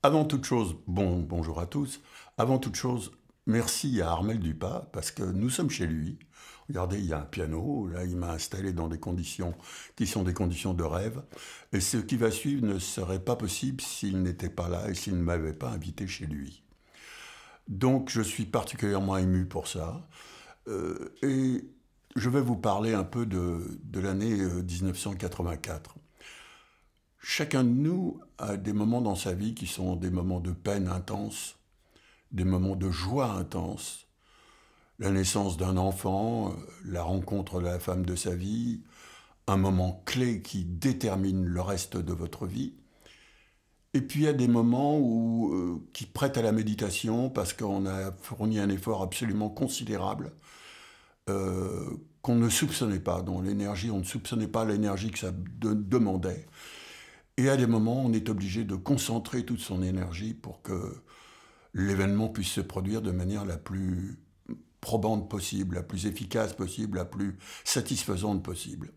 Avant toute chose, bonjour à tous. Avant toute chose, merci à Armel Dupas parce que nous sommes chez lui. Regardez, il y a un piano. Là, il m'a installé dans des conditions qui sont des conditions de rêve. Et ce qui va suivre ne serait pas possible s'il n'était pas là et s'il ne m'avait pas invité chez lui. Donc, je suis particulièrement ému pour ça. Et je vais vous parler un peu de l'année 1984. Chacun de nous a des moments dans sa vie qui sont des moments de peine intense, des moments de joie intense. La naissance d'un enfant, la rencontre de la femme de sa vie, un moment clé qui détermine le reste de votre vie. Et puis il y a des moments qui prêtent à la méditation parce qu'on a fourni un effort absolument considérable qu'on ne soupçonnait pas, dont l'énergie, on ne soupçonnait pas l'énergie que ça demandait. Et à des moments, on est obligé de concentrer toute son énergie pour que l'événement puisse se produire de manière la plus probante possible, la plus efficace possible, la plus satisfaisante possible.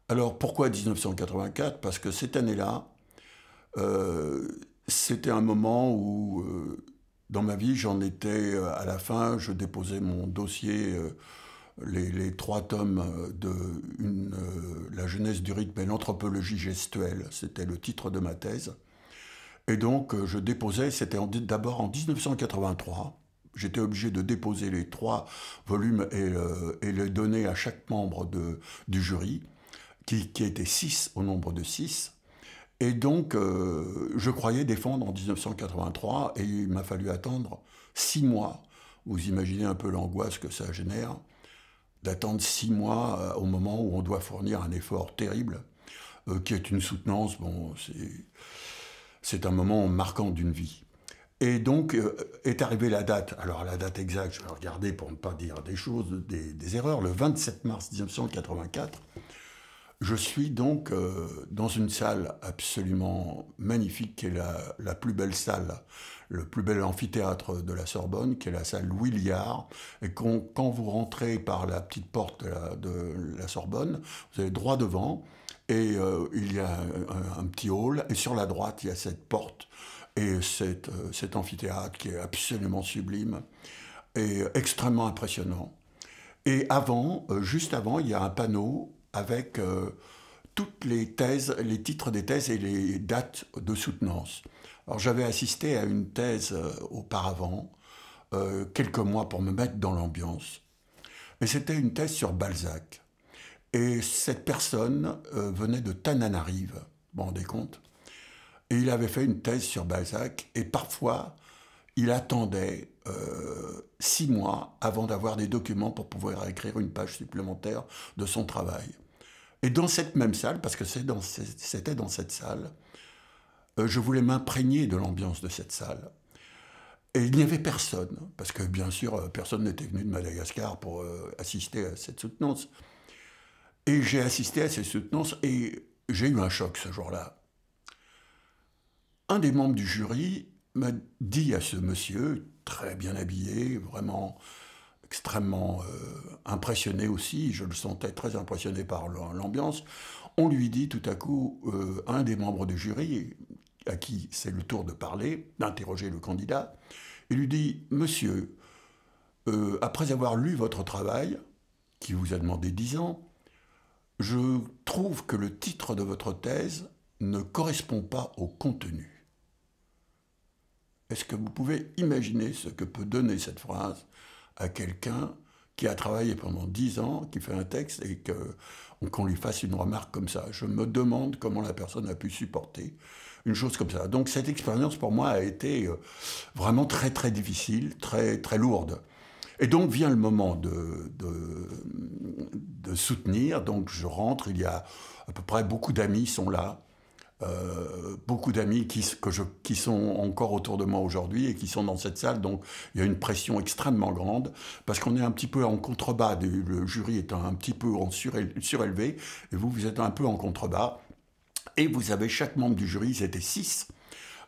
Alors pourquoi 1984 ? Parce que cette année-là, c'était un moment où, dans ma vie, j'en étais à la fin, je déposais mon dossier, les 3 tomes de La jeunesse du rythme et l'anthropologie gestuelle, c'était le titre de ma thèse. Et donc, je déposais, c'était d'abord en 1983. J'étais obligé de déposer les 3 volumes et les donner à chaque membre du jury, qui était 6 au nombre de 6. Et donc, je croyais défendre en 1983 et il m'a fallu attendre 6 mois. Vous imaginez un peu l'angoisse que ça génère, d'attendre 6 mois au moment où on doit fournir un effort terrible, qui est une soutenance. Bon, c'est un moment marquant d'une vie. Et donc est arrivée la date. Alors la date exacte, je vais regarder pour ne pas dire des choses, des erreurs. Le 27 mars 1984, je suis donc dans une salle absolument magnifique, qui est la plus belle salle, le plus bel amphithéâtre de la Sorbonne, qui est la salle Louis Liard. Et quand vous rentrez par la petite porte de la Sorbonne, vous avez droit devant, et il y a un petit hall, et sur la droite, il y a cette porte, et cet amphithéâtre qui est absolument sublime, et extrêmement impressionnant. Et avant, juste avant, il y a un panneau avec toutes les thèses, les titres des thèses et les dates de soutenance. Alors j'avais assisté à une thèse auparavant, quelques mois pour me mettre dans l'ambiance. Et c'était une thèse sur Balzac. Et cette personne venait de Tananarive, vous vous rendez compte ? Et il avait fait une thèse sur Balzac, et parfois, il attendait 6 mois avant d'avoir des documents pour pouvoir écrire une page supplémentaire de son travail. Et dans cette même salle, parce que c'était dans cette salle, je voulais m'imprégner de l'ambiance de cette salle. Et il n'y avait personne, parce que bien sûr, personne n'était venu de Madagascar pour assister à cette soutenance. Et j'ai assisté à ces soutenances et j'ai eu un choc ce jour-là. Un des membres du jury m'a dit à ce monsieur, très bien habillé, vraiment extrêmement impressionné aussi, je le sentais très impressionné par l'ambiance, on lui dit tout à coup, un des membres du jury, à qui c'est le tour de parler, d'interroger le candidat, il lui dit, monsieur, après avoir lu votre travail, qui vous a demandé 10 ans, je trouve que le titre de votre thèse ne correspond pas au contenu. Est-ce que vous pouvez imaginer ce que peut donner cette phrase à quelqu'un qui a travaillé pendant 10 ans, qui fait un texte et qu'on lui fasse une remarque comme ça? Je me demande comment la personne a pu supporter une chose comme ça. Donc cette expérience pour moi a été vraiment très très difficile, très très lourde. Et donc vient le moment de soutenir, donc je rentre, il y a à peu près beaucoup d'amis sont là, beaucoup d'amis qui sont encore autour de moi aujourd'hui et qui sont dans cette salle, donc il y a une pression extrêmement grande, parce qu'on est un petit peu en contrebas, le jury est un petit peu surélevé, et vous êtes un peu en contrebas, et vous avez chaque membre du jury, ils étaient 6,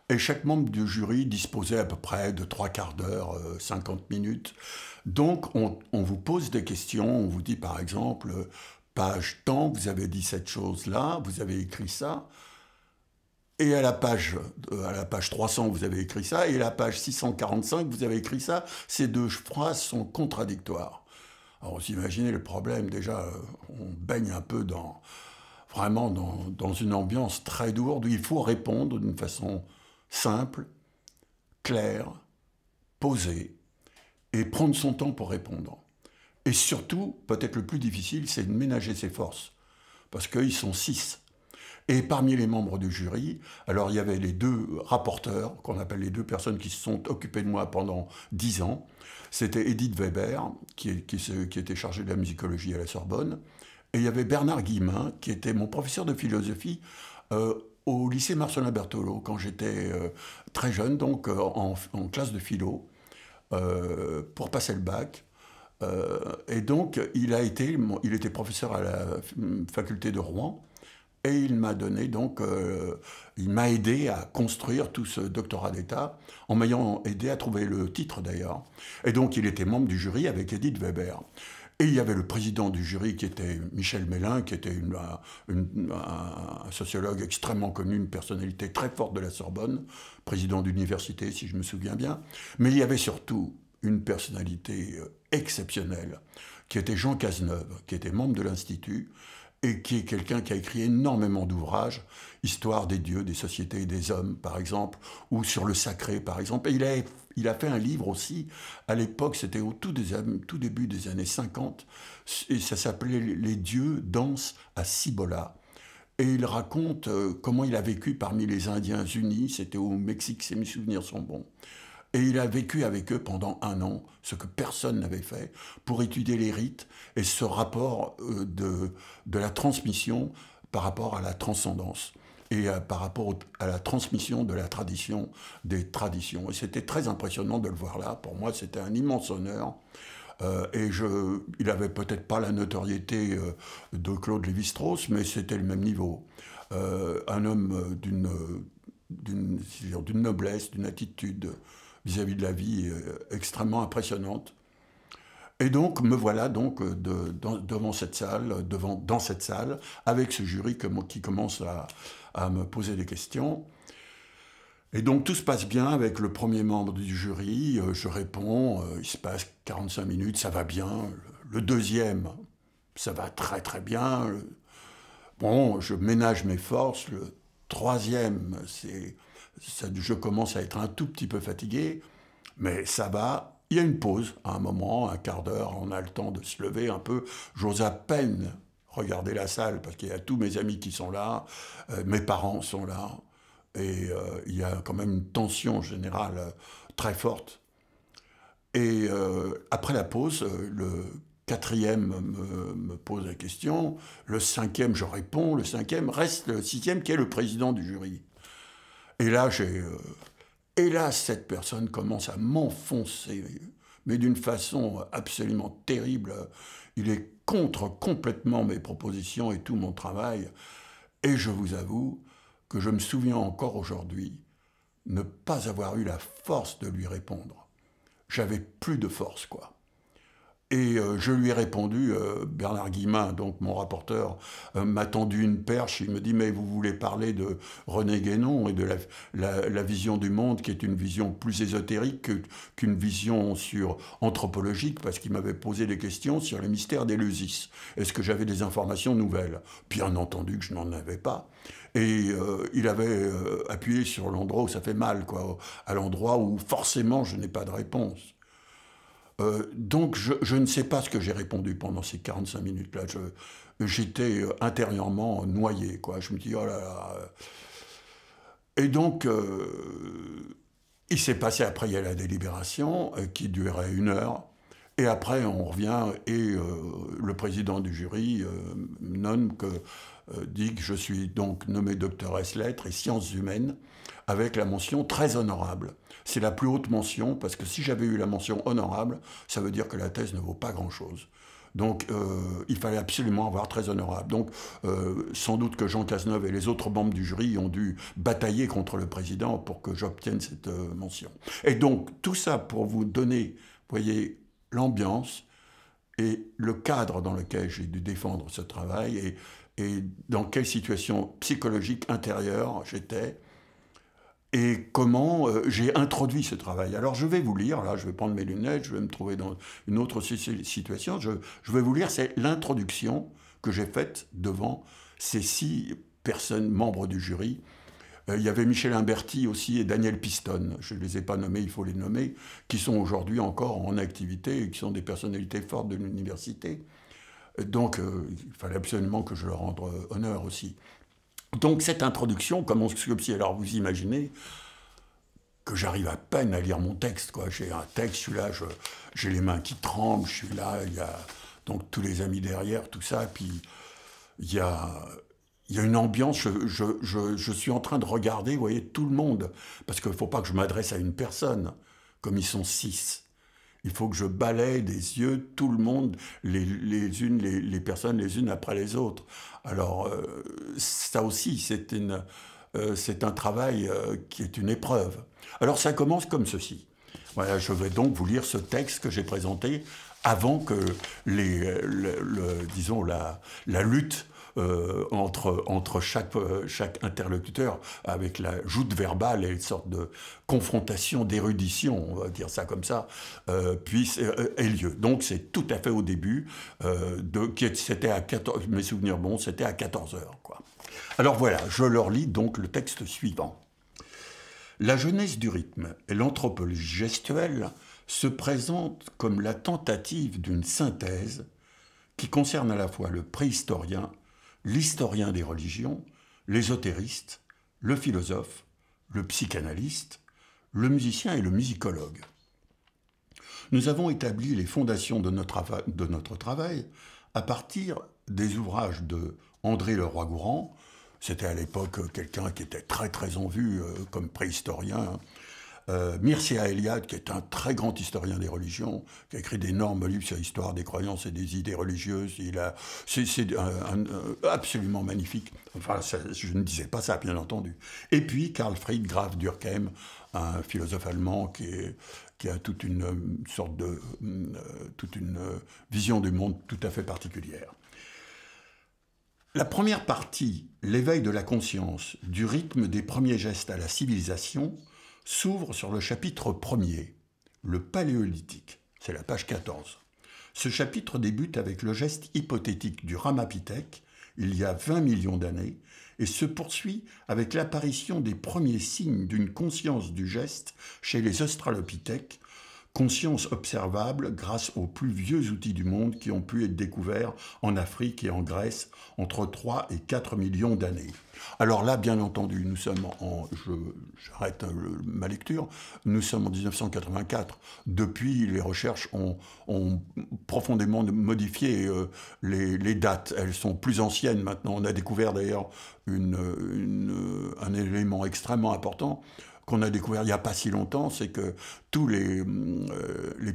et chaque membre du jury disposait à peu près de 3/4 d'heure, 50 minutes. Donc on vous pose des questions, on vous dit par exemple, page tant, vous avez dit cette chose-là, vous avez écrit ça. et à la page 300, vous avez écrit ça, et à la page 645, vous avez écrit ça. Ces deux phrases sont contradictoires. Alors, vous imaginez le problème, déjà, on baigne un peu vraiment dans une ambiance très lourde où il faut répondre d'une façon simple, claire, posée, et prendre son temps pour répondre. Et surtout, peut-être le plus difficile, c'est de ménager ses forces, parce qu'ils sont 6. Et parmi les membres du jury, alors il y avait les 2 rapporteurs, qu'on appelle les 2 personnes qui se sont occupées de moi pendant 10 ans. C'était Edith Weber, qui était chargée de la musicologie à la Sorbonne, et il y avait Bernard Guillemin, qui était mon professeur de philosophie au lycée Marcelin Berthelot, quand j'étais très jeune, donc en classe de philo, pour passer le bac. Et donc, il était professeur à la faculté de Rouen, et il m'a donné donc, il m'a aidé à construire tout ce doctorat d'État, en m'ayant aidé à trouver le titre d'ailleurs. Et donc, il était membre du jury avec Edith Weber. Et il y avait le président du jury qui était Michel Mélin, qui était un sociologue extrêmement connu, une personnalité très forte de la Sorbonne, président d'université si je me souviens bien. Mais il y avait surtout une personnalité exceptionnelle, qui était Jean Cazeneuve, qui était membre de l'Institut, et qui est quelqu'un qui a écrit énormément d'ouvrages, Histoire des dieux, des sociétés et des hommes, par exemple, ou sur le sacré, par exemple. Et il a fait un livre aussi, à l'époque, c'était au tout début des années 50, et ça s'appelait « Les dieux dansent à Cibola ». Et il raconte comment il a vécu parmi les Indiens unis, c'était au Mexique, si mes souvenirs sont bons. Et il a vécu avec eux pendant 1 an, ce que personne n'avait fait, pour étudier les rites et ce rapport de la transmission par rapport à la transcendance et par rapport à la transmission de la tradition, des traditions. Et c'était très impressionnant de le voir là. Pour moi, c'était un immense honneur. Il n'avait peut-être pas la notoriété de Claude Lévi-Strauss, mais c'était le même niveau. Un homme d'une noblesse, d'une attitude vis-à-vis de la vie extrêmement impressionnante. Et donc, me voilà donc devant cette salle, dans cette salle, avec ce jury qui commence à me poser des questions. Et donc, tout se passe bien avec le premier membre du jury. Je réponds, il se passe 45 minutes, ça va bien. Le deuxième, ça va très très bien. Bon, je ménage mes forces. Le troisième, je commence à être un tout petit peu fatigué, mais ça va. Il y a une pause, à un moment, un quart d'heure, on a le temps de se lever un peu. J'ose à peine regarder la salle, parce qu'il y a tous mes amis qui sont là, mes parents sont là, et il y a quand même une tension générale très forte. Et après la pause, le quatrième me pose la question, le cinquième, je réponds, le cinquième reste le sixième, qui est le président du jury. Et là, hélas, cette personne commence à m'enfoncer, mais d'une façon absolument terrible. Il est contre complètement mes propositions et tout mon travail. Et je vous avoue que je me souviens encore aujourd'hui ne pas avoir eu la force de lui répondre. J'avais plus de force, quoi. Et je lui ai répondu, Bernard Guillemin, donc mon rapporteur, m'a tendu une perche, il me dit « mais vous voulez parler de René Guénon et de la vision du monde qui est une vision plus ésotérique qu'une vision anthropologique » parce qu'il m'avait posé des questions sur les mystères d'Éleusis. Est-ce que j'avais des informations nouvelles? Bien entendu que je n'en avais pas. Et il avait appuyé sur l'endroit où ça fait mal, quoi, à l'endroit où forcément je n'ai pas de réponse. Donc je ne sais pas ce que j'ai répondu pendant ces 45 minutes-là. J'étais intérieurement noyé, quoi. Je me dis, oh là là. Et donc, il s'est passé après, il y a la délibération qui durait 1 heure. Et après, on revient et le président du jury dit que je suis donc nommé docteur ès lettres et sciences humaines avec la mention très honorable. C'est la plus haute mention parce que si j'avais eu la mention honorable, ça veut dire que la thèse ne vaut pas grand-chose. Donc il fallait absolument avoir très honorable. Donc sans doute que Jean Cazeneuve et les autres membres du jury ont dû batailler contre le président pour que j'obtienne cette mention. Et donc tout ça pour vous donner, vous voyez, l'ambiance et le cadre dans lequel j'ai dû défendre ce travail et dans quelle situation psychologique intérieure j'étais. et comment j'ai introduit ce travail. Alors je vais vous lire, là je vais prendre mes lunettes, je vais me trouver dans une autre situation, je vais vous lire, c'est l'introduction que j'ai faite devant ces 6 personnes, membres du jury. Il y avait Michel Imberti aussi et Daniel Piston, je ne les ai pas nommés, il faut les nommer, qui sont aujourd'hui encore en activité et qui sont des personnalités fortes de l'université. Donc il fallait absolument que je leur rende honneur aussi. Donc cette introduction commence comme si, alors vous imaginez que j'arrive à peine à lire mon texte, quoi. J'ai un texte, je suis là, j'ai les mains qui tremblent, je suis là, il y a donc tous les amis derrière, tout ça, puis il y a une ambiance, je suis en train de regarder, vous voyez, tout le monde, parce qu'il ne faut pas que je m'adresse à une personne, comme ils sont 6. Il faut que je balaye des yeux tout le monde, les personnes les unes après les autres. Alors, ça aussi, c'est un travail qui est une épreuve. Alors, ça commence comme ceci. Voilà, je vais donc vous lire ce texte que j'ai présenté avant que, disons, la lutte entre chaque interlocuteur, avec la joute verbale et une sorte de confrontation d'érudition, on va dire ça comme ça, ait lieu. Donc c'est tout à fait au début, c'était à 14, mes souvenirs bons, c'était à 14 heures, quoi. Alors voilà, je leur lis donc le texte suivant. La genèse du rythme et l'anthropologie gestuelle se présentent comme la tentative d'une synthèse qui concerne à la fois le préhistorien, l'historien des religions, l'ésotériste, le philosophe, le psychanalyste, le musicien et le musicologue. Nous avons établi les fondations de notre travail à partir des ouvrages de André Leroi-Gourhan. C'était à l'époque quelqu'un qui était très très en vue comme préhistorien. Mircea Eliade, qui est un très grand historien des religions, qui a écrit d'énormes livres sur l'histoire des croyances et des idées religieuses. C'est absolument magnifique. Enfin, je ne disais pas ça, bien entendu. Et puis, Karl Fried Graf Durkheim, un philosophe allemand qui a toute une vision du monde tout à fait particulière. La première partie, l'éveil de la conscience, du rythme des premiers gestes à la civilisation, s'ouvre sur le chapitre 1er, le Paléolithique. C'est la page 14. Ce chapitre débute avec le geste hypothétique du Ramapithèque, il y a 20 millions d'années, et se poursuit avec l'apparition des premiers signes d'une conscience du geste chez les australopithèques, conscience observable grâce aux plus vieux outils du monde qui ont pu être découverts en Afrique et en Grèce entre 3 et 4 millions d'années. Alors là, bien entendu, nous sommes j'arrête ma lecture, nous sommes en 1984. Depuis, les recherches ont profondément modifié les dates. Elles sont plus anciennes maintenant. On a découvert d'ailleurs un élément extrêmement important qu'on a découvert il n'y a pas si longtemps, c'est que tous les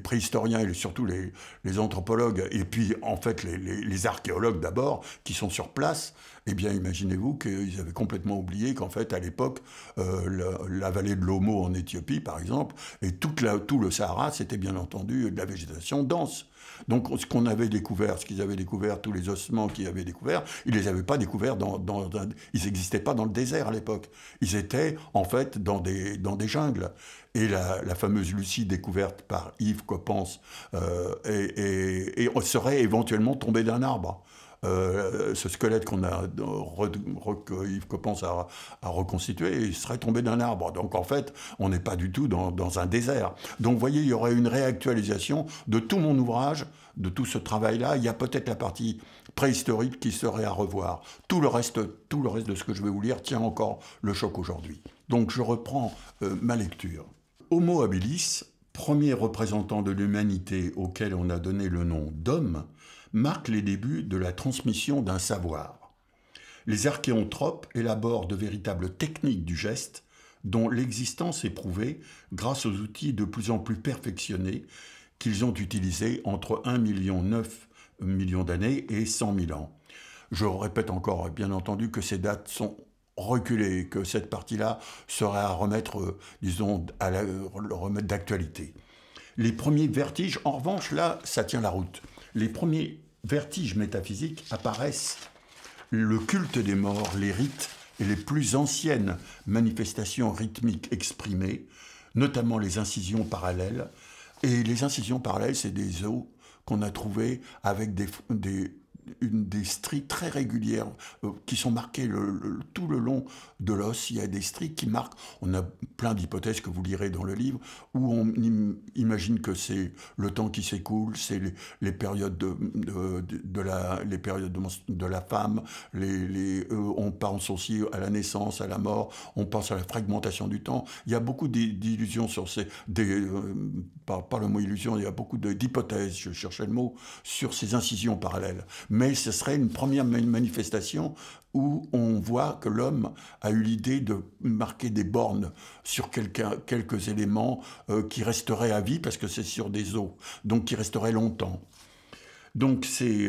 préhistoriens et surtout les anthropologues, et puis en fait les archéologues d'abord, qui sont sur place, eh bien imaginez-vous qu'ils avaient complètement oublié qu'en fait à l'époque, la vallée de l'Omo en Éthiopie par exemple, et tout le Sahara, c'était bien entendu de la végétation dense. Donc ce qu'ils avaient découvert, tous les ossements qu'ils avaient découverts, ils les avaient pas découverts ils n'existaient pas dans le désert à l'époque. Ils étaient en fait dans des jungles. Et la fameuse Lucie découverte par Yves Coppens serait éventuellement tombée d'un arbre. Ce squelette que Yves Coppens a reconstitué, il serait tombé d'un arbre. Donc en fait, on n'est pas du tout dans un désert. Donc vous voyez, il y aurait une réactualisation de tout mon ouvrage, de tout ce travail-là. Il y a peut-être la partie préhistorique qui serait à revoir. Tout le reste de ce que je vais vous lire tient encore le choc aujourd'hui. Donc je reprends ma lecture. Homo habilis, premier représentant de l'humanité auquel on a donné le nom d'homme, marque les débuts de la transmission d'un savoir. Les archéanthropes élaborent de véritables techniques du geste dont l'existence est prouvée grâce aux outils de plus en plus perfectionnés qu'ils ont utilisés entre 1,9 million d'années et 100 000 ans. Je répète encore, bien entendu, que ces dates sont reculées, que cette partie-là serait à remettre, remettre d'actualité. Les premiers vertiges, en revanche, là, ça tient la route. Les premiers vertiges métaphysiques apparaissent, le culte des morts, les rites, et les plus anciennes manifestations rythmiques exprimées, notamment les incisions parallèles. Et les incisions parallèles, c'est des os qu'on a trouvés avec des stries très régulières qui sont marquées tout le long de l'os. Il y a des stries qui marquent, on a plein d'hypothèses que vous lirez dans le livre, où on imagine que c'est le temps qui s'écoule, c'est les périodes les périodes de la femme, on pense aussi à la naissance, à la mort, on pense à la fragmentation du temps. Il y a beaucoup d'illusions sur par le mot illusion, il y a beaucoup d'hypothèses, je cherchais le mot, sur ces incisions parallèles. Mais ce serait une première manifestation où on voit que l'homme a eu l'idée de marquer des bornes sur quelques éléments qui resteraient à vie, parce que c'est sur des os, donc qui resteraient longtemps. Donc c'est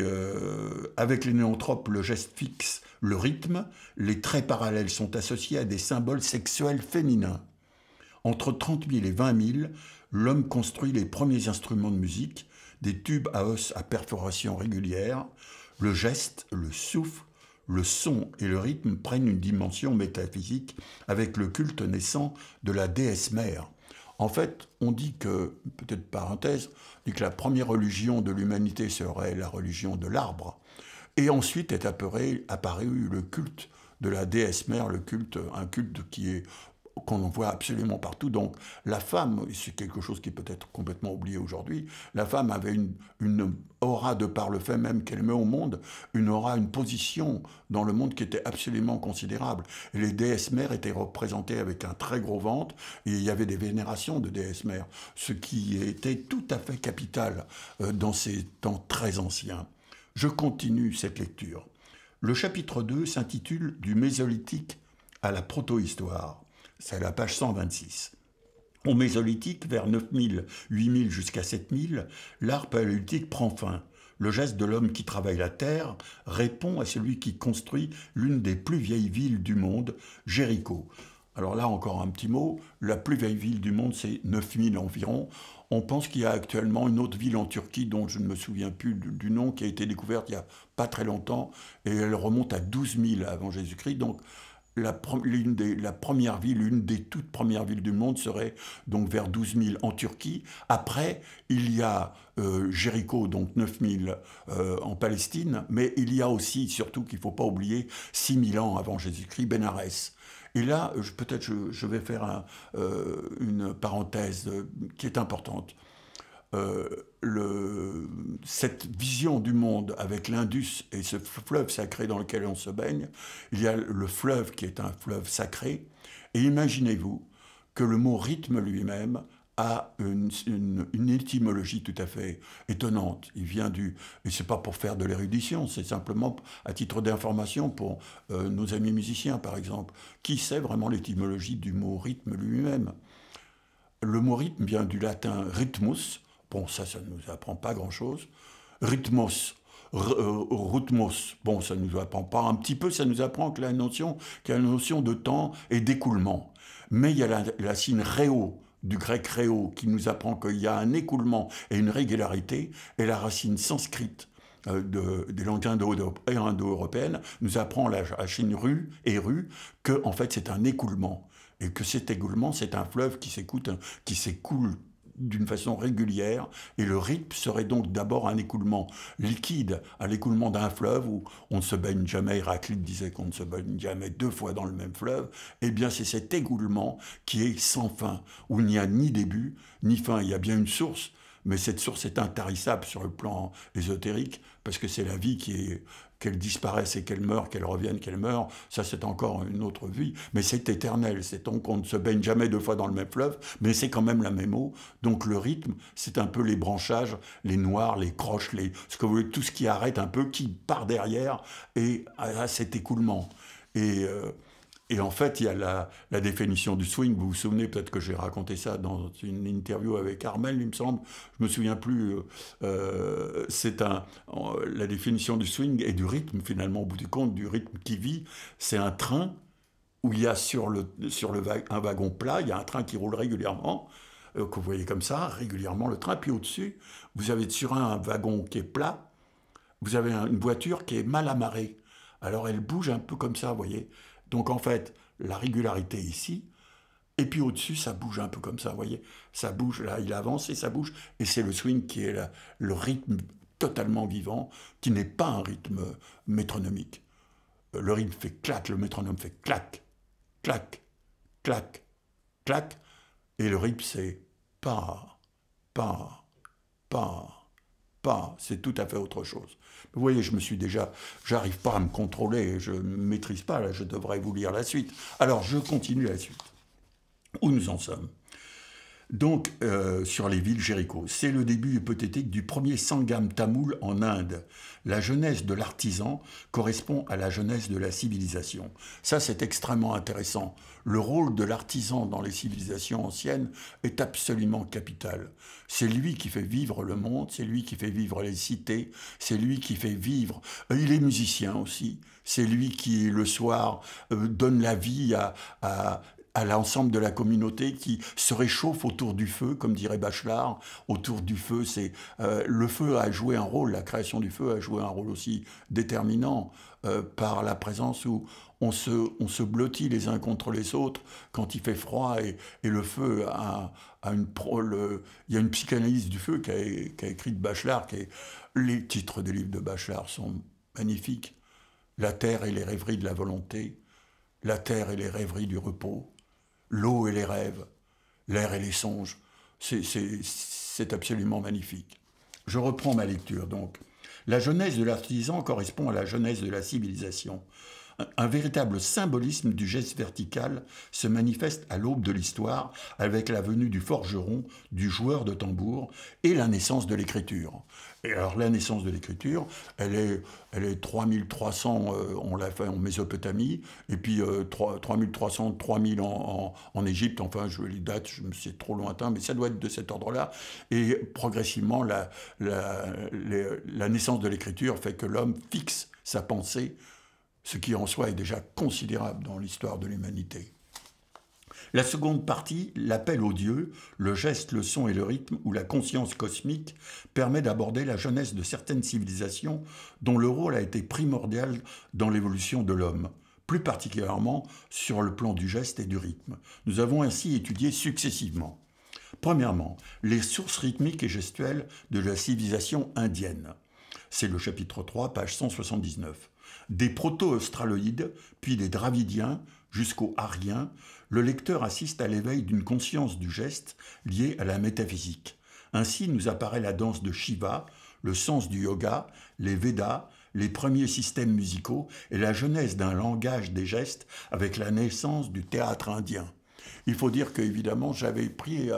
avec les néanthropes, le geste fixe, le rythme, les traits parallèles sont associés à des symboles sexuels féminins. Entre 30 000 et 20 000, l'homme construit les premiers instruments de musique, des tubes à os à perforation régulière. Le geste, le souffle, le son et le rythme prennent une dimension métaphysique avec le culte naissant de la déesse mère. En fait, on dit que, peut-être parenthèse, on dit que la première religion de l'humanité serait la religion de l'arbre. Et ensuite est apparu le culte de la déesse mère, un culte qu'on voit absolument partout. Donc la femme, c'est quelque chose qui est peut-être complètement oublié aujourd'hui, la femme avait une aura de par le fait même qu'elle met au monde, une aura, une position dans le monde qui était absolument considérable. Et les déesses mères étaient représentées avec un très gros ventre, et il y avait des vénérations de déesses mères, ce qui était tout à fait capital dans ces temps très anciens. Je continue cette lecture. Le chapitre 2 s'intitule « Du Mésolithique à la protohistoire ». C'est à la page 126. Au Mésolithique, vers 9000, 8000 jusqu'à 7000, l'art paléolithique prend fin. Le geste de l'homme qui travaille la terre répond à celui qui construit l'une des plus vieilles villes du monde, Jéricho. Alors là, encore un petit mot, la plus vieille ville du monde, c'est 9000 environ. On pense qu'il y a actuellement une autre ville en Turquie dont je ne me souviens plus du nom, qui a été découverte il n'y a pas très longtemps, et elle remonte à 12 000 avant Jésus-Christ. Donc la première ville, une des toutes premières villes du monde serait donc vers 12 000 en Turquie. Après, il y a Jéricho, donc 9 000 en Palestine, mais il y a aussi, surtout qu'il ne faut pas oublier, 6 000 ans avant Jésus-Christ, Bénarès. Et là, peut-être je vais faire une parenthèse qui est importante. Cette vision du monde avec l'Indus et ce fleuve sacré dans lequel on se baigne, il y a le fleuve qui est un fleuve sacré, et imaginez-vous que le mot rythme lui-même a une étymologie tout à fait étonnante. Il vient et c'est pas pour faire de l'érudition, c'est simplement à titre d'information pour nos amis musiciens par exemple. Qui sait vraiment l'étymologie du mot rythme lui-même? Le mot rythme vient du latin rhythmus. Bon, ça ne nous apprend pas grand-chose. Rhythmos, rhythmos, bon, ça ne nous apprend pas. Un petit peu, ça nous apprend qu'il y a une notion de temps et d'écoulement. Mais il y a la signe réo, du grec réo, qui nous apprend qu'il y a un écoulement et une régularité, et la racine sanscrite des langues indo-européennes nous apprend la racine ru, que en fait c'est un écoulement. Et que cet écoulement, c'est un fleuve qui s'écoule d'une façon régulière, et le rythme serait donc d'abord un écoulement liquide, un écoulement d'un fleuve où on ne se baigne jamais. Héraclite disait qu'on ne se baigne jamais 2 fois dans le même fleuve. Eh bien, c'est cet écoulement qui est sans fin, où il n'y a ni début ni fin. Il y a bien une source, mais cette source est intarissable sur le plan ésotérique, parce que c'est la vie qu'elle disparaisse et qu'elle meure, qu'elle revienne, qu'elle meure, ça c'est encore une autre vie, mais c'est éternel, c'est donc on ne se baigne jamais 2 fois dans le même fleuve, mais c'est quand même la même eau. Donc le rythme, c'est un peu les branchages, les noirs, les croches, ce que vous voulez, tout ce qui arrête un peu, qui part derrière et à cet écoulement. Et en fait, il y a la définition du swing. Vous vous souvenez, peut-être que j'ai raconté ça dans une interview avec Armel, il me semble. Je me souviens plus. La définition du swing et du rythme, finalement, au bout du compte, du rythme qui vit. C'est un train où il y a un wagon plat, il y a un train qui roule régulièrement, que vous voyez comme ça, régulièrement le train. Puis au-dessus, vous avez sur un wagon qui est plat, vous avez une voiture qui est mal amarrée. Alors elle bouge un peu comme ça, vous voyez. Donc en fait, la régularité ici, et puis au-dessus, ça bouge un peu comme ça, vous voyez. Ça bouge, là, il avance et ça bouge. Et c'est le swing qui est le rythme totalement vivant, qui n'est pas un rythme métronomique. Le rythme fait clac, le métronome fait clac, clac, clac, clac. Et le rythme, c'est pas, pas, pas, pas. C'est tout à fait autre chose. Vous voyez, j'arrive pas à me contrôler, je ne maîtrise pas, là, je devrais vous lire la suite. Alors, je continue la suite. Où nous en sommes? Donc, sur les villes Jéricho. C'est le début hypothétique du premier Sangam tamoul en Inde. La jeunesse de l'artisan correspond à la jeunesse de la civilisation. Ça, c'est extrêmement intéressant. Le rôle de l'artisan dans les civilisations anciennes est absolument capital. C'est lui qui fait vivre le monde, c'est lui qui fait vivre les cités, c'est lui qui fait vivre... il est musicien aussi. C'est lui qui, le soir, donne la vie à l'ensemble de la communauté qui se réchauffe autour du feu, comme dirait Bachelard. Autour du feu, le feu a joué un rôle, la création du feu a joué un rôle aussi déterminant par la présence où on se blottit les uns contre les autres quand il fait froid et le feu il y a une psychanalyse du feu qu'a écrite Bachelard. Les titres des livres de Bachelard sont magnifiques. La terre et les rêveries de la volonté, la terre et les rêveries du repos, l'eau et les rêves, l'air et les songes. C'est absolument magnifique. Je reprends ma lecture donc. La jeunesse de l'artisan correspond à la jeunesse de la civilisation. Un véritable symbolisme du geste vertical se manifeste à l'aube de l'histoire avec la venue du forgeron, du joueur de tambour et la naissance de l'écriture. Et alors la naissance de l'écriture, elle est 3300, on l'a fait en Mésopotamie, et puis 3300, 3000 en Égypte, enfin les dates, c'est trop lointain, mais ça doit être de cet ordre-là. Et progressivement, la naissance de l'écriture fait que l'homme fixe sa pensée, ce qui en soi est déjà considérable dans l'histoire de l'humanité. La seconde partie, l'appel aux dieux, le geste, le son et le rythme, ou la conscience cosmique, permet d'aborder la jeunesse de certaines civilisations dont le rôle a été primordial dans l'évolution de l'homme, plus particulièrement sur le plan du geste et du rythme. Nous avons ainsi étudié successivement. Premièrement, les sources rythmiques et gestuelles de la civilisation indienne. C'est le chapitre 3, page 179. Des proto-australoïdes, puis des dravidiens, jusqu'aux Aryens, le lecteur assiste à l'éveil d'une conscience du geste liée à la métaphysique. Ainsi nous apparaît la danse de Shiva, le sens du yoga, les Védas, les premiers systèmes musicaux et la genèse d'un langage des gestes avec la naissance du théâtre indien. Il faut dire qu'évidemment, j'avais pris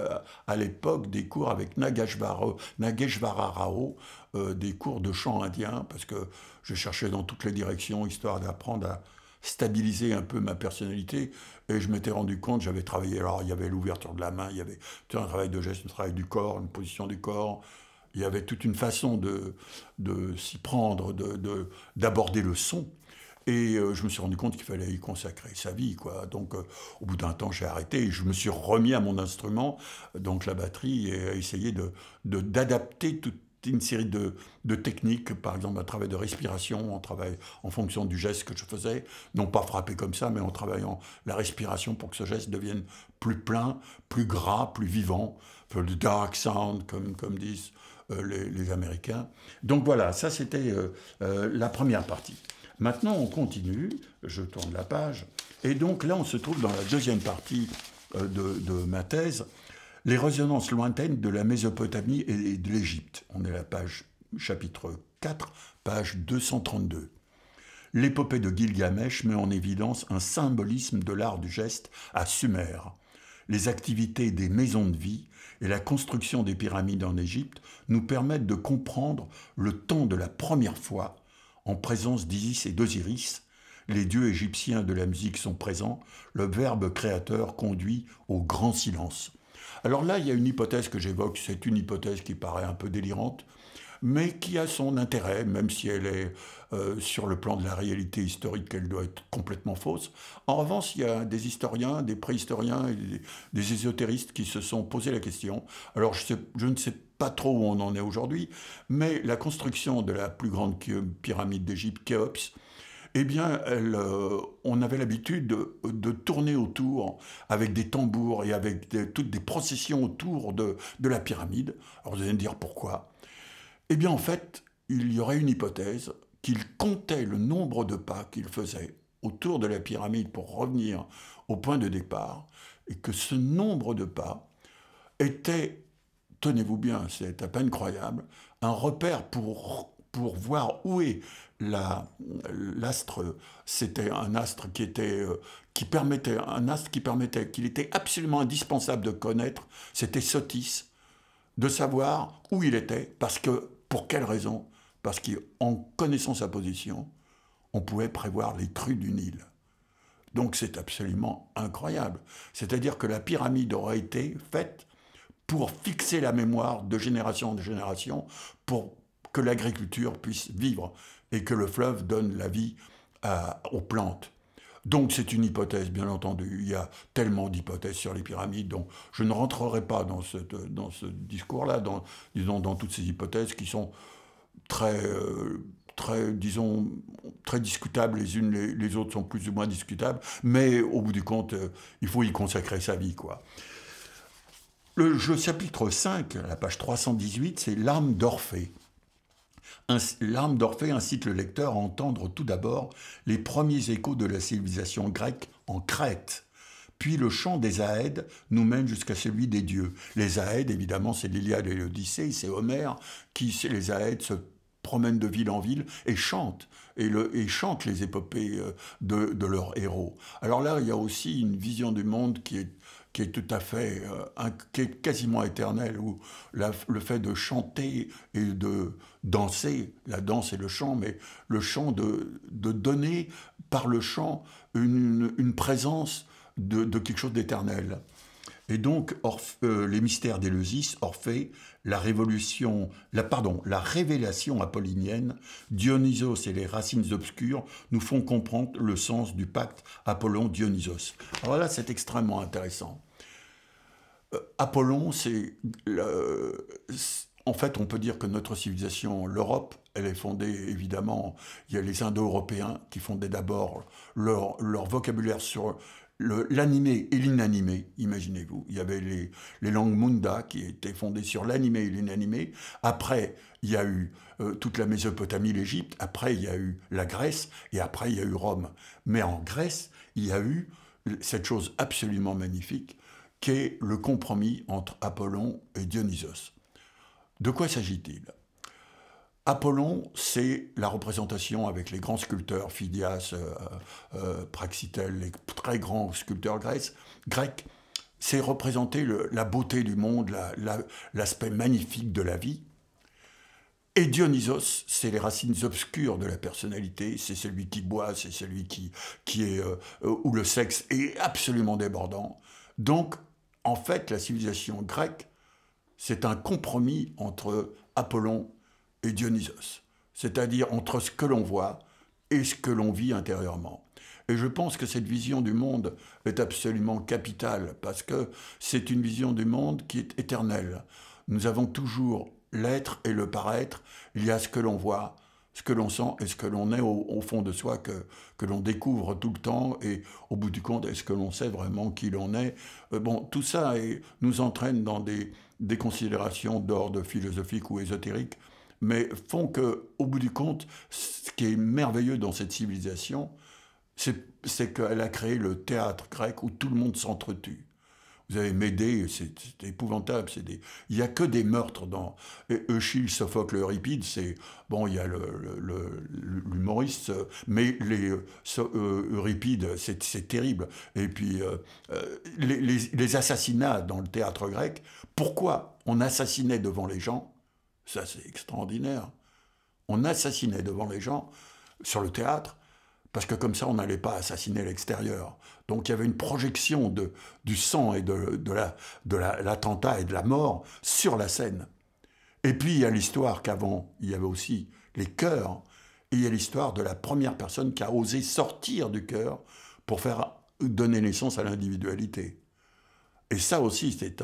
à l'époque des cours avec Nageshvara Rao, des cours de chant indien, parce que je cherchais dans toutes les directions, histoire d'apprendre à stabiliser un peu ma personnalité, et je m'étais rendu compte, j'avais travaillé, alors il y avait l'ouverture de la main, il y avait tout un travail de geste, un travail du corps, une position du corps, il y avait toute une façon de s'y prendre, d'aborder le son. Et je me suis rendu compte qu'il fallait y consacrer sa vie, quoi. Donc, au bout d'un temps, j'ai arrêté et je me suis remis à mon instrument, donc la batterie, et essayé d'adapter toute une série de techniques, par exemple un travail de respiration, un travail en fonction du geste que je faisais, non pas frapper comme ça, mais en travaillant la respiration pour que ce geste devienne plus plein, plus gras, plus vivant, le dark sound, comme disent les Américains. Donc voilà, ça c'était la première partie. Maintenant, on continue, je tourne la page, et donc là, on se trouve dans la deuxième partie de ma thèse, les résonances lointaines de la Mésopotamie et de l'Égypte. On est à la page, chapitre 4, page 232. L'épopée de Gilgamesh met en évidence un symbolisme de l'art du geste à Sumer. Les activités des maisons de vie et la construction des pyramides en Égypte nous permettent de comprendre le temps de la première fois en présence d'Isis et d'Osiris. Les dieux égyptiens de la musique sont présents, le verbe créateur conduit au grand silence. Alors là, il y a une hypothèse que j'évoque, c'est une hypothèse qui paraît un peu délirante, mais qui a son intérêt, même si elle est sur le plan de la réalité historique, elle doit être complètement fausse. En revanche, il y a des historiens, des préhistoriens et des ésotéristes qui se sont posé la question. Alors je ne sais pas trop où on en est aujourd'hui, mais la construction de la plus grande pyramide d'Égypte, Khéops, eh bien, on avait l'habitude de tourner autour avec des tambours et avec toutes des processions autour de la pyramide. Alors vous allez me dire pourquoi? Eh bien, en fait, il y aurait une hypothèse qu'il comptait le nombre de pas qu'il faisait autour de la pyramide pour revenir au point de départ, et que ce nombre de pas était, tenez-vous bien, c'est à peine croyable, un repère pour voir où est l'astre. C'était un astre qui permettait, qu'il était absolument indispensable de connaître, c'était Sotis, de savoir où il était, parce que, pour quelle raison? Parce qu'en connaissant sa position, on pouvait prévoir les crues du Nil. Donc c'est absolument incroyable. C'est-à-dire que la pyramide aurait été faite pour fixer la mémoire de génération en génération, pour que l'agriculture puisse vivre et que le fleuve donne la vie aux plantes. Donc c'est une hypothèse, bien entendu. Il y a tellement d'hypothèses sur les pyramides, donc je ne rentrerai pas dans ce discours-là, disons, dans toutes ces hypothèses qui sont disons, très discutables les unes, les autres sont plus ou moins discutables, mais au bout du compte, il faut y consacrer sa vie, quoi. Le chapitre 5, la page 318, c'est l'âme d'Orphée. L'âme d'Orphée incite le lecteur à entendre tout d'abord les premiers échos de la civilisation grecque en Crète. Puis le chant des Aèdes nous mène jusqu'à celui des dieux. Les Aèdes, évidemment, c'est l'Iliade et l'Odyssée, c'est Homère qui, les Aèdes, se promènent de ville en ville et chantent, et chantent les épopées de leurs héros. Alors là, il y a aussi une vision du monde qui est tout à fait, qui est quasiment éternelle, où le fait de chanter et de danser, la danse et le chant, mais le chant de donner par le chant une présence de quelque chose d'éternel. Et donc, les mystères d'Éleusis, Orphée, la révélation apollinienne, Dionysos et les racines obscures nous font comprendre le sens du pacte Apollon-Dionysos. Alors là, c'est extrêmement intéressant. Apollon, en fait, on peut dire que notre civilisation, l'Europe, elle est fondée, évidemment, il y a les Indo-Européens qui fondaient d'abord leur vocabulaire sur l'animé et l'inanimé, imaginez-vous. Il y avait les langues Munda qui étaient fondées sur l'animé et l'inanimé. Après, il y a eu toute la Mésopotamie, l'Égypte. Après, il y a eu la Grèce. Et après, il y a eu Rome. Mais en Grèce, il y a eu cette chose absolument magnifique qui est le compromis entre Apollon et Dionysos. De quoi s'agit-il? Apollon, c'est la représentation avec les grands sculpteurs, Phidias, Praxitèle, les très grands sculpteurs grecs, c'est représenter la beauté du monde, l'aspect magnifique de la vie. Et Dionysos, c'est les racines obscures de la personnalité, c'est celui qui boit, c'est celui où le sexe est absolument débordant. Donc, en fait, la civilisation grecque, c'est un compromis entre Apollon et Dionysos, c'est-à-dire entre ce que l'on voit et ce que l'on vit intérieurement. Et je pense que cette vision du monde est absolument capitale, parce que c'est une vision du monde qui est éternelle. Nous avons toujours l'être et le paraître, il y a ce que l'on voit, ce que l'on sent et ce que l'on est au fond de soi, que l'on découvre tout le temps, et au bout du compte, est-ce que l'on sait vraiment qui l'on est? Bon, tout ça nous entraîne dans des considérations d'ordre philosophique ou ésotérique, mais font qu'au bout du compte, ce qui est merveilleux dans cette civilisation, c'est qu'elle a créé le théâtre grec où tout le monde s'entretue. Vous avez Médée, c'est épouvantable. Il n'y a que des meurtres dans Eschyle, Sophocle, Euripide. Bon, il y a l'humoriste, mais Euripide, c'est terrible. Et puis, les assassinats dans le théâtre grec, pourquoi on assassinait devant les gens? Ça, c'est extraordinaire. On assassinait devant les gens sur le théâtre, parce que comme ça, on n'allait pas assassiner l'extérieur. Donc il y avait une projection du sang et de l'attentat et de la mort sur la scène. Et puis il y a l'histoire qu'avant, il y avait aussi les chœurs, et il y a l'histoire de la première personne qui a osé sortir du chœur pour faire donner naissance à l'individualité. Et ça aussi, c'est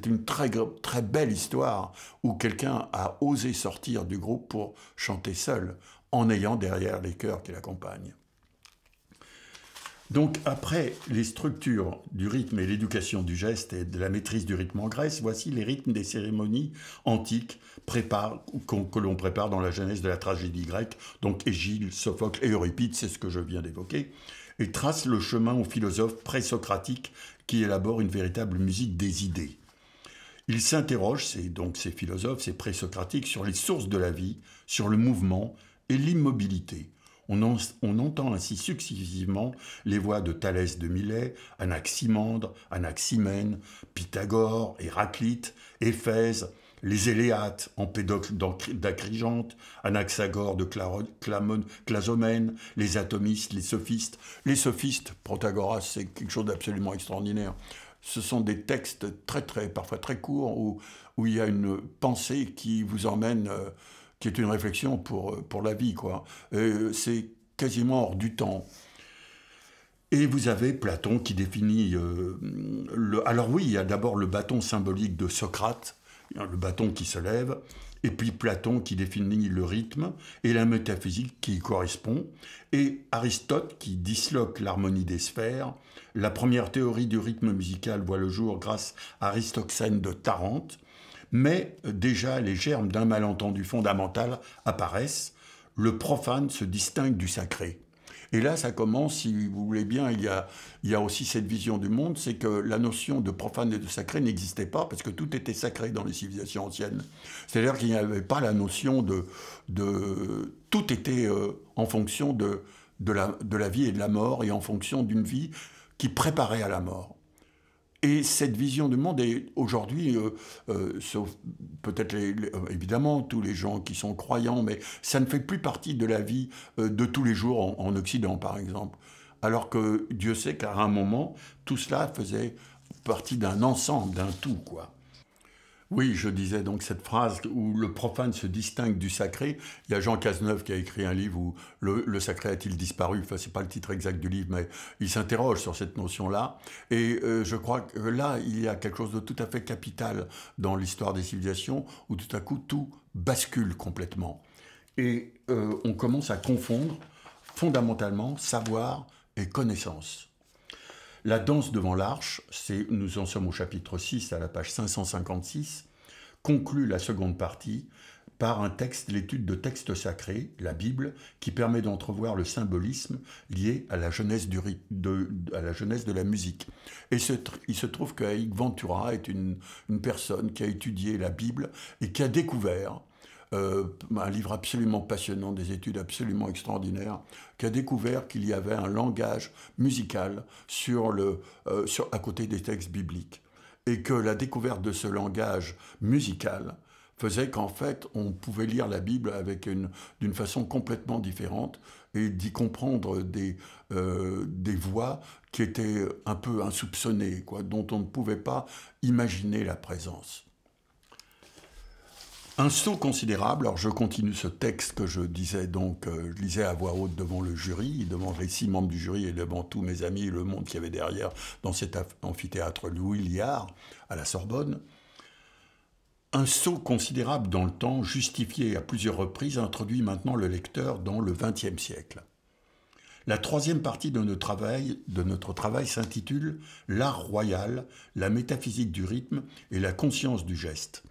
une très belle histoire où quelqu'un a osé sortir du groupe pour chanter seul, en ayant derrière les chœurs qui l'accompagnent. Donc après les structures du rythme et l'éducation du geste et de la maîtrise du rythme en Grèce, voici les rythmes des cérémonies antiques que l'on prépare dans la genèse de la tragédie grecque, donc Échille, Sophocle et Euripide, c'est ce que je viens d'évoquer, et trace le chemin aux philosophes pré-socratiques qui élaborent une véritable musique des idées. Ils s'interrogent, ces philosophes, ces pré-socratiques, sur les sources de la vie, sur le mouvement et l'immobilité. On entend ainsi successivement les voix de Thalès de Milet, Anaximandre, Anaximène, Pythagore, Héraclite, Éphèse, les Éléates, Empédocle d'Acrigente, Anaxagore de Clazomène, les atomistes, les sophistes. Les sophistes, Protagoras, c'est quelque chose d'absolument extraordinaire. Ce sont des textes parfois très courts, où il y a une pensée qui vous emmène... qui est une réflexion pour la vie, quoi. C'est quasiment hors du temps. Et vous avez Platon qui définit... Alors oui, il y a d'abord le bâton symbolique de Socrate, le bâton qui se lève, et puis Platon qui définit le rythme et la métaphysique qui y correspond, et Aristote qui disloque l'harmonie des sphères. La première théorie du rythme musical voit le jour grâce à Aristoxène de Tarente, mais déjà les germes d'un malentendu fondamental apparaissent. Le profane se distingue du sacré. Et là, ça commence, si vous voulez bien, il y a aussi cette vision du monde, c'est que la notion de profane et de sacré n'existait pas, parce que tout était sacré dans les civilisations anciennes. C'est-à-dire qu'il n'y avait pas la notion tout était en fonction de la vie et de la mort, et en fonction d'une vie qui préparait à la mort. Et cette vision du monde est aujourd'hui, sauf peut-être évidemment tous les gens qui sont croyants, mais ça ne fait plus partie de la vie de tous les jours en Occident, par exemple. Alors que Dieu sait qu'à un moment, tout cela faisait partie d'un ensemble, d'un tout, quoi. Oui, je disais donc cette phrase où le profane se distingue du sacré. Il y a Jean Cazeneuve qui a écrit un livre où le sacré a-t-il disparu. Enfin, c'est pas le titre exact du livre, mais il s'interroge sur cette notion-là. Et je crois que là, il y a quelque chose de tout à fait capital dans l'histoire des civilisations où tout à coup tout bascule complètement. Et on commence à confondre fondamentalement savoir et connaissance. La danse devant l'arche, nous en sommes au chapitre 6, à la page 556, conclut la seconde partie par l'étude de textes sacrés, la Bible, qui permet d'entrevoir le symbolisme lié à la genèse de la musique. Et il se trouve que Haïk Ventura est une personne qui a étudié la Bible et qui a découvert un livre absolument passionnant, des études absolument extraordinaires, qui a découvert qu'il y avait un langage musical à côté des textes bibliques. Et que la découverte de ce langage musical faisait qu'en fait, on pouvait lire la Bible d'une façon complètement différente et d'y comprendre des voix qui étaient un peu insoupçonnées, quoi, dont on ne pouvait pas imaginer la présence. Un saut considérable, alors je continue ce texte que je disais donc, je lisais à voix haute devant le jury, devant les 6 membres du jury et devant tous mes amis et le monde qu'il y avait derrière dans cet amphithéâtre Louis Liard à la Sorbonne. Un saut considérable dans le temps, justifié à plusieurs reprises, introduit maintenant le lecteur dans le XXe siècle. La troisième partie de notre travail s'intitule « L'art royal, la métaphysique du rythme et la conscience du geste ».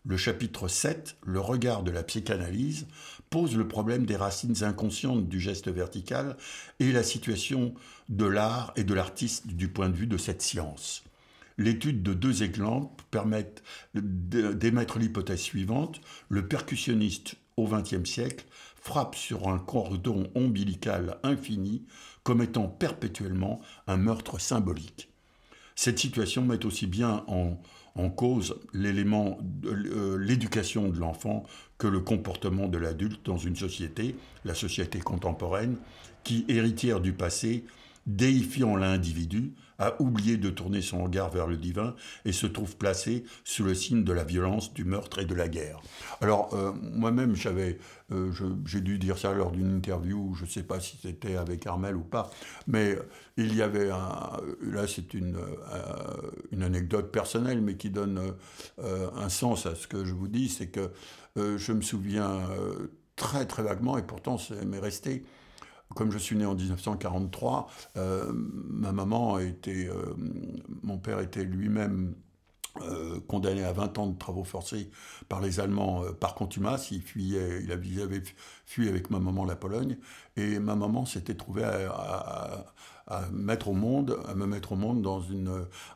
Le chapitre 7, le regard de la psychanalyse, pose le problème des racines inconscientes du geste vertical et la situation de l'art et de l'artiste du point de vue de cette science. L'étude de 2 exemples permet d'émettre l'hypothèse suivante. Le percussionniste au XXe siècle frappe sur un cordon ombilical infini comme étant perpétuellement un meurtre symbolique. Cette situation met aussi bien en cause l'éducation de l'enfant que le comportement de l'adulte dans une société, la société contemporaine, qui, héritière du passé, déifiant l'individu, a oublié de tourner son regard vers le divin et se trouve placé sous le signe de la violence, du meurtre et de la guerre. Alors, moi-même, j'ai dû dire ça lors d'une interview, je ne sais pas si c'était avec Armel ou pas, mais il y avait là c'est une anecdote personnelle, mais qui donne un sens à ce que je vous dis, c'est que je me souviens très très vaguement, et pourtant ça m'est resté. Comme je suis né en 1943, ma maman était, mon père était lui-même condamné à 20 ans de travaux forcés par les Allemands par contumace. Il avait fui avec ma maman la Pologne, et ma maman s'était trouvée à me mettre au monde dans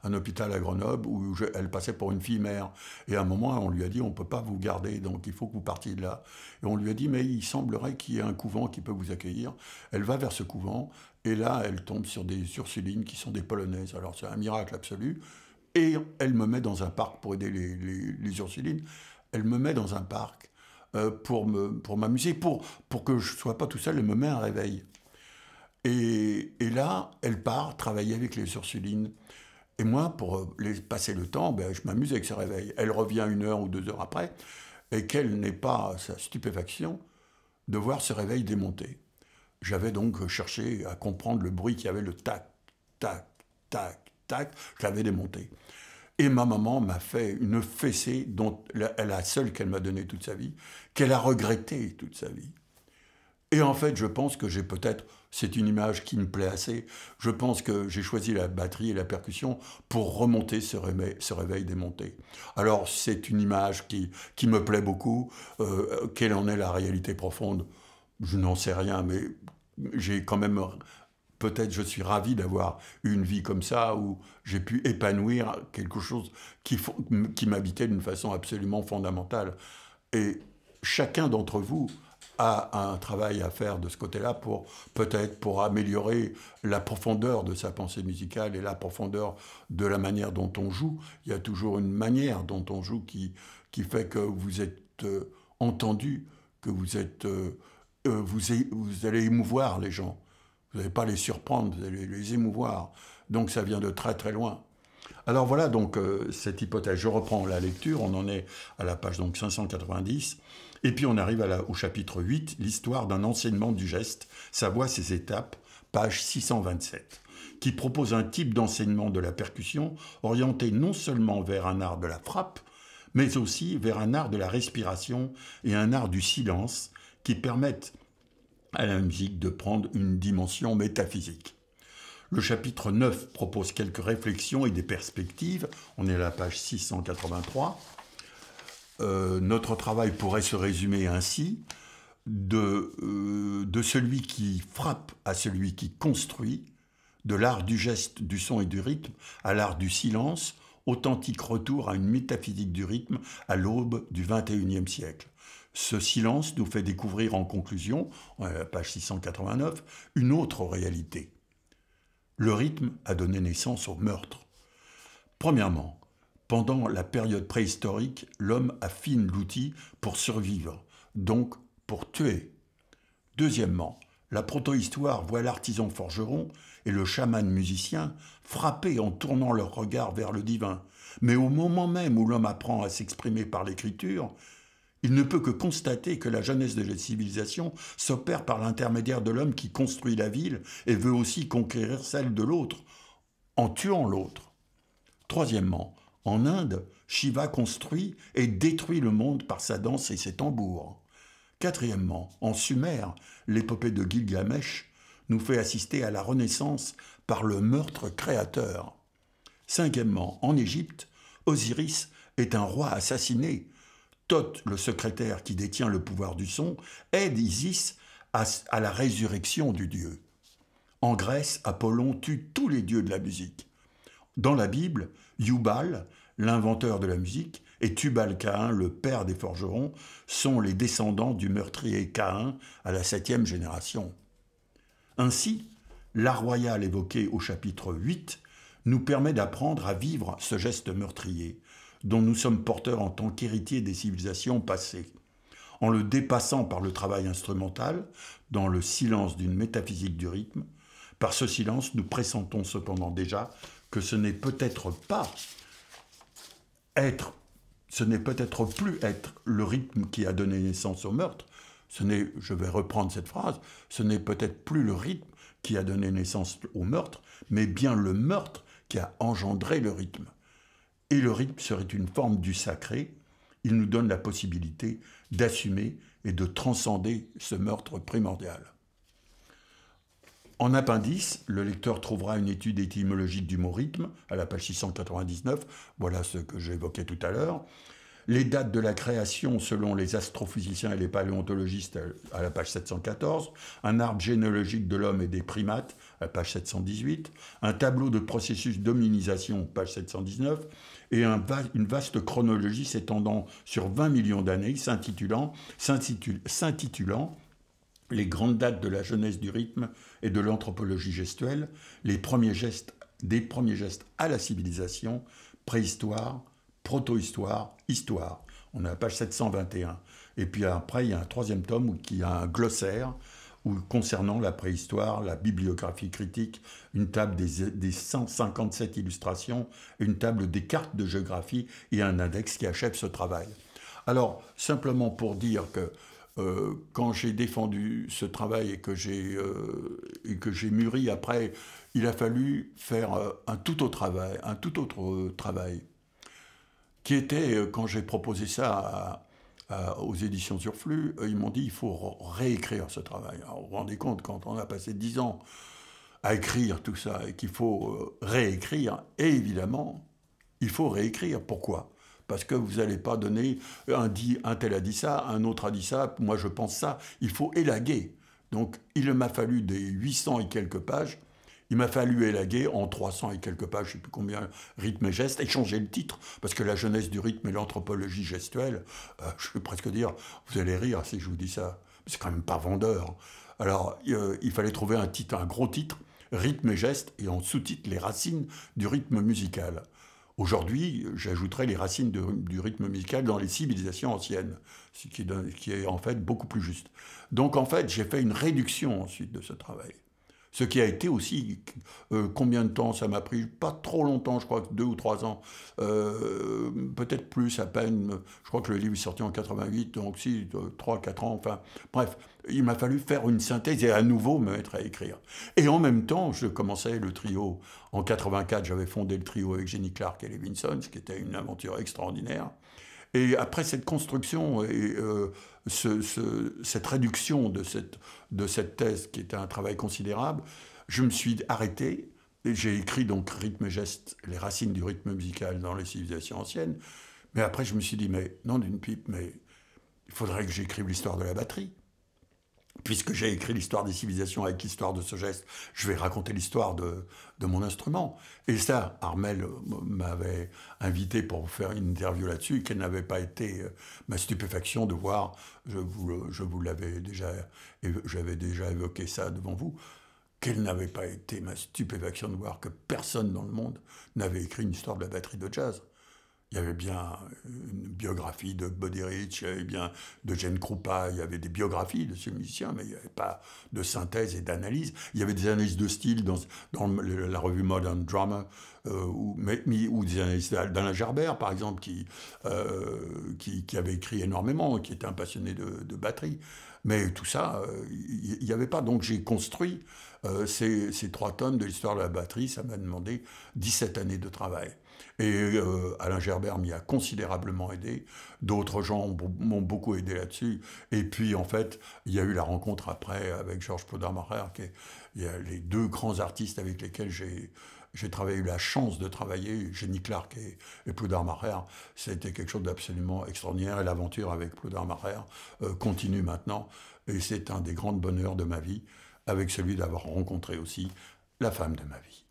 un hôpital à Grenoble où elle passait pour une fille mère. Et à un moment, on lui a dit, on ne peut pas vous garder, donc il faut que vous partiez de là. Et on lui a dit, mais il semblerait qu'il y ait un couvent qui peut vous accueillir. Elle va vers ce couvent, et là, elle tombe sur des Ursulines qui sont des Polonaises. Alors c'est un miracle absolu. Et elle me met dans un parc pour aider les Ursulines. Elle me met dans un parc pour m'amuser, pour que je ne sois pas tout seul. Elle me met un réveil. Et là, elle part travailler avec les Ursulines. Et moi, pour passer le temps, ben, je m'amuse avec ce réveil. Elle revient 1 heure ou 2 heures après, et quelle n'est pas sa stupéfaction de voir ce réveil démonter. J'avais donc cherché à comprendre le bruit qu'il y avait, le tac, tac, tac, tac, je l'avais démonté. Et ma maman m'a fait une fessée dont la seule qu'elle m'a donnée toute sa vie, qu'elle a regrettée toute sa vie. Et en fait, je pense que j'ai peut-être, c'est une image qui me plaît assez, je pense que j'ai choisi la batterie et la percussion pour remonter ce réveil démonté. Alors, c'est une image qui me plaît beaucoup. Quelle en est la réalité profonde? Je n'en sais rien, mais j'ai quand même... Peut-être je suis ravi d'avoir eu une vie comme ça, où j'ai pu épanouir quelque chose qui m'habitait d'une façon absolument fondamentale. Et chacun d'entre vous a un travail à faire de ce côté-là peut-être pour améliorer la profondeur de sa pensée musicale et la profondeur de la manière dont on joue. Il y a toujours une manière dont on joue qui fait que vous êtes entendu, que vous allez émouvoir les gens. Vous n'allez pas les surprendre, vous allez les émouvoir. Donc ça vient de très très loin. Alors voilà donc cette hypothèse. Je reprends la lecture, on en est à la page donc 590. Et puis on arrive au chapitre 8, l'histoire d'un enseignement du geste, sa voie, ses étapes, page 627, qui propose un type d'enseignement de la percussion orienté non seulement vers un art de la frappe, mais aussi vers un art de la respiration et un art du silence qui permettent à la musique de prendre une dimension métaphysique. Le chapitre 9 propose quelques réflexions et des perspectives. On est à la page 683. Notre travail pourrait se résumer ainsi, de celui qui frappe à celui qui construit, de l'art du geste, du son et du rythme à l'art du silence, authentique retour à une métaphysique du rythme à l'aube du XXIe siècle. Ce silence nous fait découvrir en conclusion, à la page 689, une autre réalité. Le rythme a donné naissance au meurtre. Premièrement, pendant la période préhistorique, l'homme affine l'outil pour survivre, donc pour tuer. Deuxièmement, la protohistoire voit l'artisan forgeron et le chaman musicien frapper en tournant leur regard vers le divin. Mais au moment même où l'homme apprend à s'exprimer par l'écriture, il ne peut que constater que la jeunesse de la civilisation s'opère par l'intermédiaire de l'homme qui construit la ville et veut aussi conquérir celle de l'autre, en tuant l'autre. Troisièmement, en Inde, Shiva construit et détruit le monde par sa danse et ses tambours. Quatrièmement, en Sumer, l'épopée de Gilgamesh nous fait assister à la Renaissance par le meurtre créateur. Cinquièmement, en Égypte, Osiris est un roi assassiné. Thoth, le secrétaire qui détient le pouvoir du son, aide Isis à la résurrection du dieu. En Grèce, Apollon tue tous les dieux de la musique. Dans la Bible, Yubal, l'inventeur de la musique, et Tubal-Caïn, le père des forgerons, sont les descendants du meurtrier Caïn à la 7e génération. Ainsi, l'art royal évoqué au chapitre 8 nous permet d'apprendre à vivre ce geste meurtrier, dont nous sommes porteurs en tant qu'héritiers des civilisations passées. En le dépassant par le travail instrumental, dans le silence d'une métaphysique du rythme, par ce silence, nous pressentons cependant déjà que ce n'est peut-être plus être le rythme qui a donné naissance au meurtre, je vais reprendre cette phrase, ce n'est peut-être plus le rythme qui a donné naissance au meurtre, mais bien le meurtre qui a engendré le rythme. Et le rythme serait une forme du sacré. il nous donne la possibilité d'assumer et de transcender ce meurtre primordial. En appendice, le lecteur trouvera une étude étymologique du mot rythme, à la page 699, voilà ce que j'évoquais tout à l'heure. Les dates de la création selon les astrophysiciens et les paléontologistes à la page 714, un arbre généalogique de l'homme et des primates à la page 718, un tableau de processus d'hominisation, page 719, et une vaste chronologie s'étendant sur 20 millions d'années, s'intitulant les grandes dates de la genèse du rythme et de l'anthropologie gestuelle, des premiers gestes à la civilisation, préhistoire, proto-histoire, histoire. On est à la page 721. Et puis après, il y a un troisième tome qui a un glossaire concernant la préhistoire, la bibliographie critique, une table des 157 illustrations, une table des cartes de géographie et un index qui achève ce travail. Alors, simplement pour dire que quand j'ai défendu ce travail et que j'ai mûri après, il a fallu faire un tout autre travail, qui était, quand j'ai proposé ça aux éditions Surflux, ils m'ont dit il faut réécrire ce travail. Alors, vous vous rendez compte, quand on a passé 10 ans à écrire tout ça et qu'il faut réécrire, et évidemment, il faut réécrire. Pourquoi ? Parce que vous n'allez pas donner un tel a dit ça, un autre a dit ça, moi je pense ça. Il faut élaguer. Donc il m'a fallu des 800 et quelques pages, il m'a fallu élaguer en 300 et quelques pages, je ne sais plus combien, rythme et geste, et changer le titre. Parce que la jeunesse du rythme et l'anthropologie gestuelle, je vais presque dire, vous allez rire si je vous dis ça, c'est quand même pas vendeur. Alors il fallait trouver un titre, un gros titre, rythme et geste, et en sous-titre les racines du rythme musical. Aujourd'hui, j'ajouterais les racines du rythme musical dans les civilisations anciennes, ce qui est en fait beaucoup plus juste. Donc en fait, j'ai fait une réduction ensuite de ce travail. Ce qui a été aussi, combien de temps ça m'a pris? Pas trop longtemps, je crois que 2 ou 3 ans, peut-être plus à peine. Je crois que le livre est sorti en 88, donc si, 3-4 ans, enfin, bref. Il m'a fallu faire une synthèse et à nouveau me mettre à écrire. Et en même temps, je commençais le trio. En 84, j'avais fondé le trio avec Jenny Clark et Levinson, ce qui était une aventure extraordinaire. Et après cette construction et cette réduction de cette thèse, qui était un travail considérable, je me suis arrêté. Et j'ai écrit donc Rythme et geste, les racines du rythme musical dans les civilisations anciennes. Mais après, je me suis dit, mais non d'une pipe, mais il faudrait que j'écrive l'histoire de la batterie. Puisque j'ai écrit l'histoire des civilisations avec l'histoire de ce geste, je vais raconter l'histoire de mon instrument. Et ça, Armelle m'avait invité pour faire une interview là-dessus, quelle n'avait pas été ma stupéfaction de voir, je vous l'avais déjà, j'avais déjà évoqué ça devant vous, quelle n'avait pas été ma stupéfaction de voir que personne dans le monde n'avait écrit une histoire de la batterie de jazz. Il y avait bien une biographie de Buddy Rich, il y avait bien de Gene Krupa, il y avait des biographies de ces musiciens, mais il n'y avait pas de synthèse et d'analyse. Il y avait des analyses de style dans la revue Modern Drummer, ou des analyses d'Alain Gerbert, par exemple, qui avait écrit énormément, qui était un passionné de batterie. Mais tout ça, il n'y avait pas. Donc j'ai construit ces 3 tonnes de l'histoire de la batterie. Ça m'a demandé 17 années de travail. Et Alain Gerbert m'y a considérablement aidé. D'autres gens m'ont beaucoup aidé là-dessus. Et puis, en fait, il y a eu la rencontre après avec Georges Plauder-Macher, il y a les 2 grands artistes avec lesquels j'ai eu la chance de travailler, Jenny Clark et Plauder-Macher. C'était quelque chose d'absolument extraordinaire. Et l'aventure avec Plauder-Macher continue maintenant. Et c'est un des grands bonheurs de ma vie, avec celui d'avoir rencontré aussi la femme de ma vie.